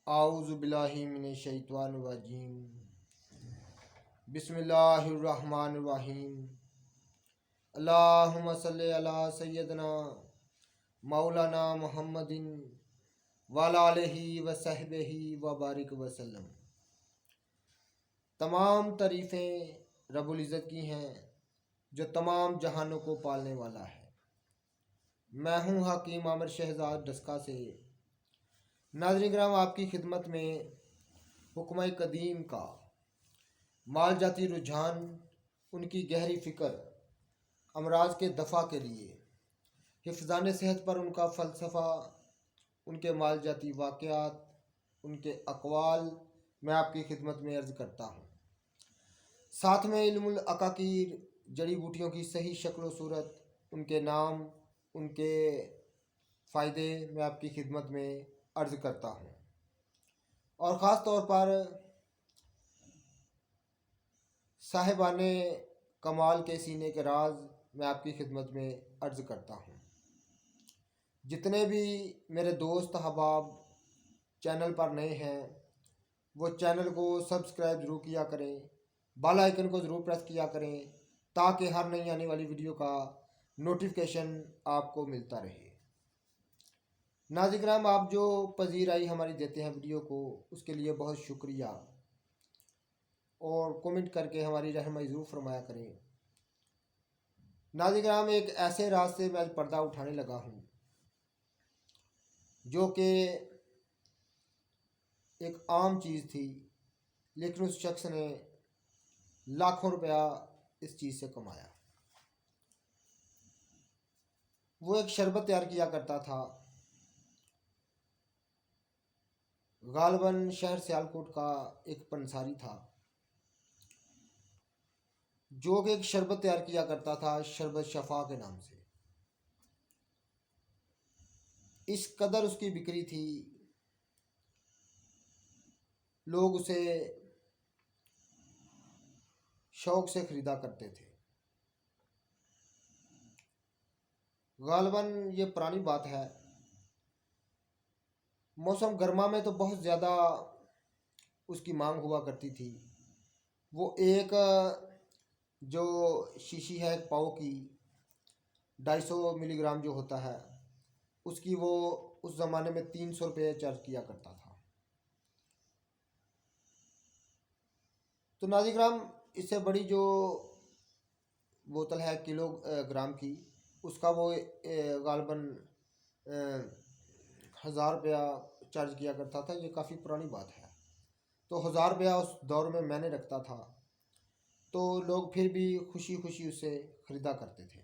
आऊज़ु बिल्लाहि मिनश शैतानिर रजीम। बिस्मिल्लाहिर रहमानिर रहीम। अल्लाहुम्मा सल्लि अला सय्यदना मौलाना मुहम्मदिन व अला आलिहि व सहबिही व बारिक वसल्लम। तमाम तारीफ़ें रब्बुल इज़्ज़त की हैं जो तमाम जहानों को पालने वाला है। मैं हूँ हकीम आमिर शहजाद डस्का से। नाज़रीन किराम, आपकी खिदमत में हुक्म कदीम का माल जाती रुझान, उनकी गहरी फ़िक्र, अमराज के दफ़ा के लिए हिफ़्ज़ान सेहत पर उनका फ़लसफ़ा, उनके माल जाती वाक़यात, उनके अक़वाल मैं आपकी खिदमत में अर्ज़ करता हूँ। साथ में इल्मुल अकाकीर, जड़ी बूटियों की सही शक्ल व सूरत, उनके नाम, उनके फ़ायदे मैं आपकी खिदमत में अर्ज़ करता हूँ। और ख़ास तौर पर साहिबाने कमाल के सीने के राज मैं आपकी खिदमत में अर्ज़ करता हूँ। जितने भी मेरे दोस्त अहबाब चैनल पर नए हैं वो चैनल को सब्सक्राइब ज़रूर किया करें, बेल आइकन को ज़रूर प्रेस किया करें ताकि हर नई आने वाली वीडियो का नोटिफिकेशन आपको मिलता रहे। नाज़रीन किराम, आप जो पजीराई हमारी देते हैं वीडियो को, उसके लिए बहुत शुक्रिया और कमेंट करके हमारी रहनुमाई ज़रूर फरमाया करें। नाज़रीन किराम, एक ऐसे राज से मैं पर्दा उठाने लगा हूँ जो कि एक आम चीज़ थी, लेकिन उस शख्स ने लाखों रुपया इस चीज़ से कमाया। वो एक शरबत तैयार किया करता था। गालबन शहर सियालकोट का एक पंसारी था जो कि एक शरबत तैयार किया करता था शरबत शफा के नाम से। इस कदर उसकी बिक्री थी, लोग उसे शौक से ख़रीदा करते थे। गालबन ये पुरानी बात है, मौसम गर्मा में तो बहुत ज़्यादा उसकी मांग हुआ करती थी। वो एक जो शीशी है एक पाव की 250 मिलीग्राम जो होता है, उसकी वो उस ज़माने में 300 रुपये चार्ज किया करता था। तो नाज़रीन किराम, इससे बड़ी जो बोतल है किलोग्राम की, उसका वो गालबन 1000 रुपया चार्ज किया करता था। ये काफ़ी पुरानी बात है। तो 1000 रुपया उस दौर में मैंने रखता था, तो लोग फिर भी खुशी खुशी उसे ख़रीदा करते थे।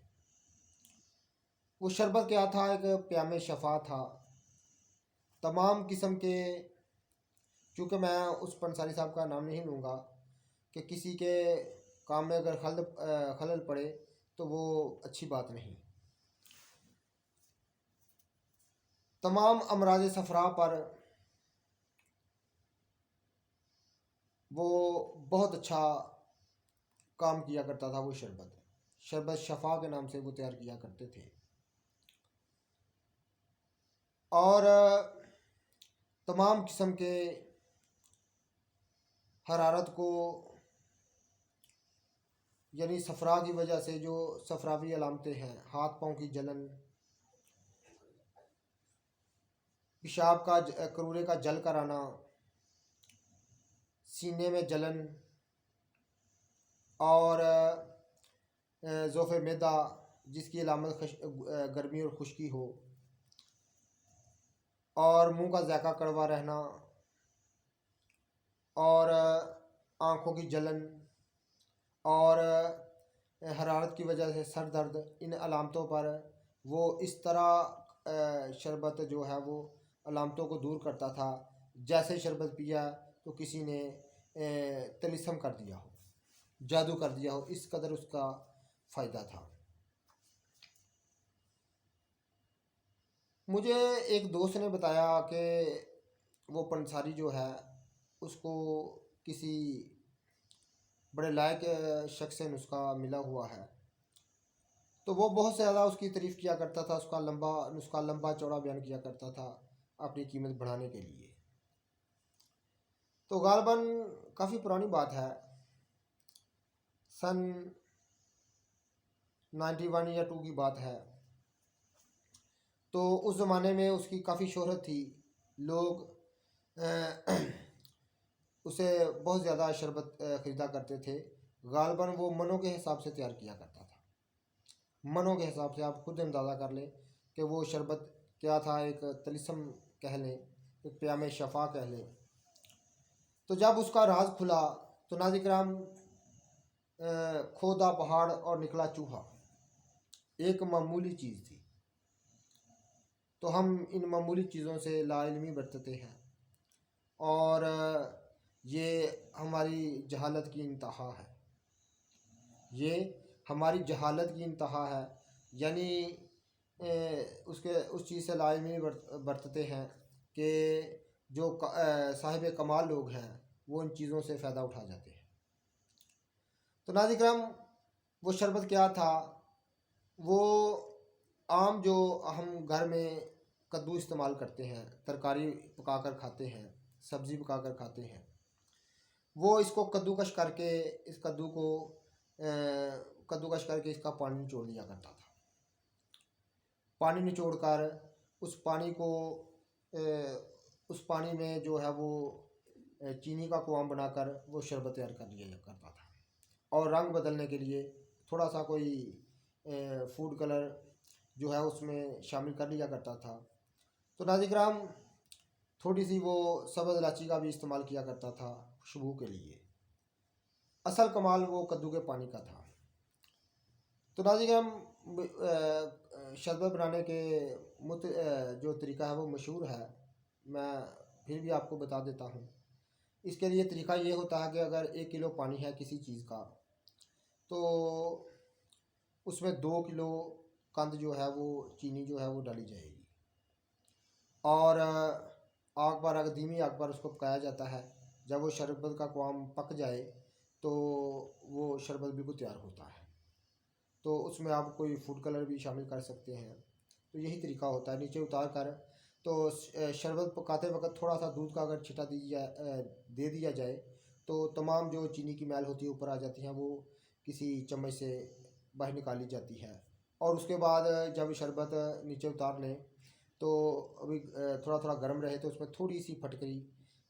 वो शरबत क्या था, एक प्यामे शफा था। तमाम किस्म के, चूँकि मैं उस पंसारी साहब का नाम नहीं लूँगा कि किसी के काम में अगर खलल पड़े तो वो अच्छी बात नहीं। तमाम अमराज सफ़रा पर वो बहुत अच्छा काम किया करता था। वो शरबत शफा के नाम से वो तैयार किया करते थे। और तमाम किस्म के हरारत को, यानी सफ़रा की वजह से जो सफ़रावी अलामतें हैं, हाथ पाँव की जलन, पेशाब का करूरे का जल कर आना, सीने में जलन और ज़ोफ़े मैदा जिसकी अलामत गर्मी और खुश्की हो, और मुंह का ज़ायका कड़वा रहना और आँखों की जलन और हरारत की वजह से सर दर्द, इन अलामतों पर वो इस तरह शरबत जो है वो अलामतों को दूर करता था जैसे शरबत पिया तो किसी ने तिलिस्म कर दिया हो, जादू कर दिया हो। इस कदर उसका फ़ायदा था। मुझे एक दोस्त ने बताया कि वो पंसारी जो है उसको किसी बड़े लायक शख्स से नुस्खा मिला हुआ है, तो वो बहुत ज़्यादा उसकी तारीफ़ किया करता था। उसका नुस्खा लंबा चौड़ा बयान किया करता था अपनी कीमत बढ़ाने के लिए। तो गालबन काफ़ी पुरानी बात है, सन 91 या 2 की बात है। तो उस ज़माने में उसकी काफ़ी शोहरत थी, लोग उसे बहुत ज़्यादा शरबत ख़रीदा करते थे। गालबन वो मनों के हिसाब से तैयार किया करता था, मनों के हिसाब से। आप खुद अंदाज़ा कर लें कि वो शरबत क्या था, एक तलिस्म कह लें, एक प्याम शफा कह लें। तो जब उसका राज खुला तो नाज़िर-ए-किराम, खोदा पहाड़ और निकला चूहा एक मामूली चीज़ थी। तो हम इन मामूली चीज़ों से लाइल्मी बरतते हैं, और ये हमारी जहालत की इंतहा है, ये हमारी जहालत की इंतहा है। यानी उस चीज़ से लाइल्मी बरतते हैं कि जो साहिब कमाल लोग हैं वो इन चीज़ों से फ़ायदा उठा जाते हैं। तो नाज़िर-ए-किराम, वो शरबत क्या था? वो आम जो हम घर में कद्दू इस्तेमाल करते हैं, तरकारी पकाकर खाते हैं, सब्ज़ी पकाकर खाते हैं, वो इसको कद्दूकश करके, इस कद्दू को कद्दूकश करके इसका पानी निचोड़ लिया करता था। पानी निचोड़ कर उस पानी को उस पानी में जो है वो चीनी का कुआम बनाकर वो शरबत तैयार कर लिया करता था। और रंग बदलने के लिए थोड़ा सा कोई फूड कलर जो है उसमें शामिल कर लिया करता था। तो नाज़िर-ए-किराम, थोड़ी सी वो सब्ज़ इलायची का भी इस्तेमाल किया करता था खुशबू के लिए। असल कमाल वो कद्दू के पानी का था। तो नाज़िर-ए-किराम, शरबत बनाने के जो तरीका है वो मशहूर है, मैं फिर भी आपको बता देता हूँ। इसके लिए तरीका ये होता है कि अगर 1 किलो पानी है किसी चीज़ का, तो उसमें 2 किलो कंद जो है वो चीनी जो है वो डाली जाएगी, और आग पर, अगर धीमी आग पर उसको पकाया जाता है। जब वो शरबत का कुआम पक जाए तो वो शरबत बिल्कुल तैयार होता है। तो उसमें आप कोई फूड कलर भी शामिल कर सकते हैं। तो यही तरीका होता है। नीचे उतार कर तो शरबत पकाते वक्त थोड़ा सा दूध का अगर छिटा दे दिया जाए तो तमाम जो चीनी की मैल होती है ऊपर आ जाती हैं, वो किसी चम्मच से बाहर निकाली जाती है। और उसके बाद जब शरबत नीचे उतार लें तो अभी थोड़ा थोड़ा गर्म रहे तो उसमें थोड़ी सी फटकरी,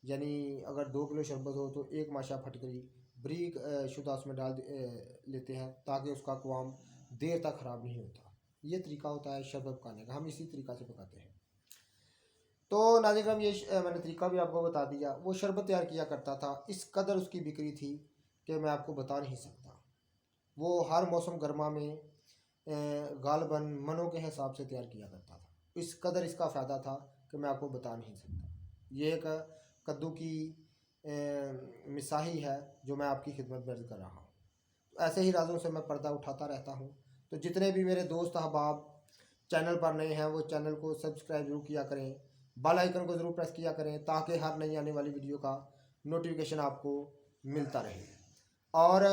यानी अगर 2 किलो शरबत हो तो 1 माशा फटकरी बारीक शुदा उसमें डाल लेते हैं, ताकि उसका कुआम देर तक ख़राब नहीं होता। ये तरीका होता है शरबत पकाने का, हम इसी तरीक़ा से पकाते हैं। तो नाज़िर-ए-किराम, ये मैंने तरीका भी आपको बता दिया। वो शरबत तैयार किया करता था, इस कदर उसकी बिक्री थी कि मैं आपको बता नहीं सकता। वो हर मौसम गर्मा में गालबन मनों के हिसाब से तैयार किया करता था। इस कदर इसका फ़ायदा था कि मैं आपको बता नहीं सकता। ये एक कद्दू की मिसाही है जो मैं आपकी खिदमत में अर्ज़ कर रहा हूँ। ऐसे ही राज़ों से मैं पर्दा उठाता रहता हूँ। तो जितने भी मेरे दोस्त अहबाब चैनल पर नए हैं वो चैनल को सब्सक्राइब ज़रूर किया करें, बेल आइकन को ज़रूर प्रेस किया करें, ताकि हर नई आने वाली वीडियो का नोटिफिकेशन आपको मिलता रहे। और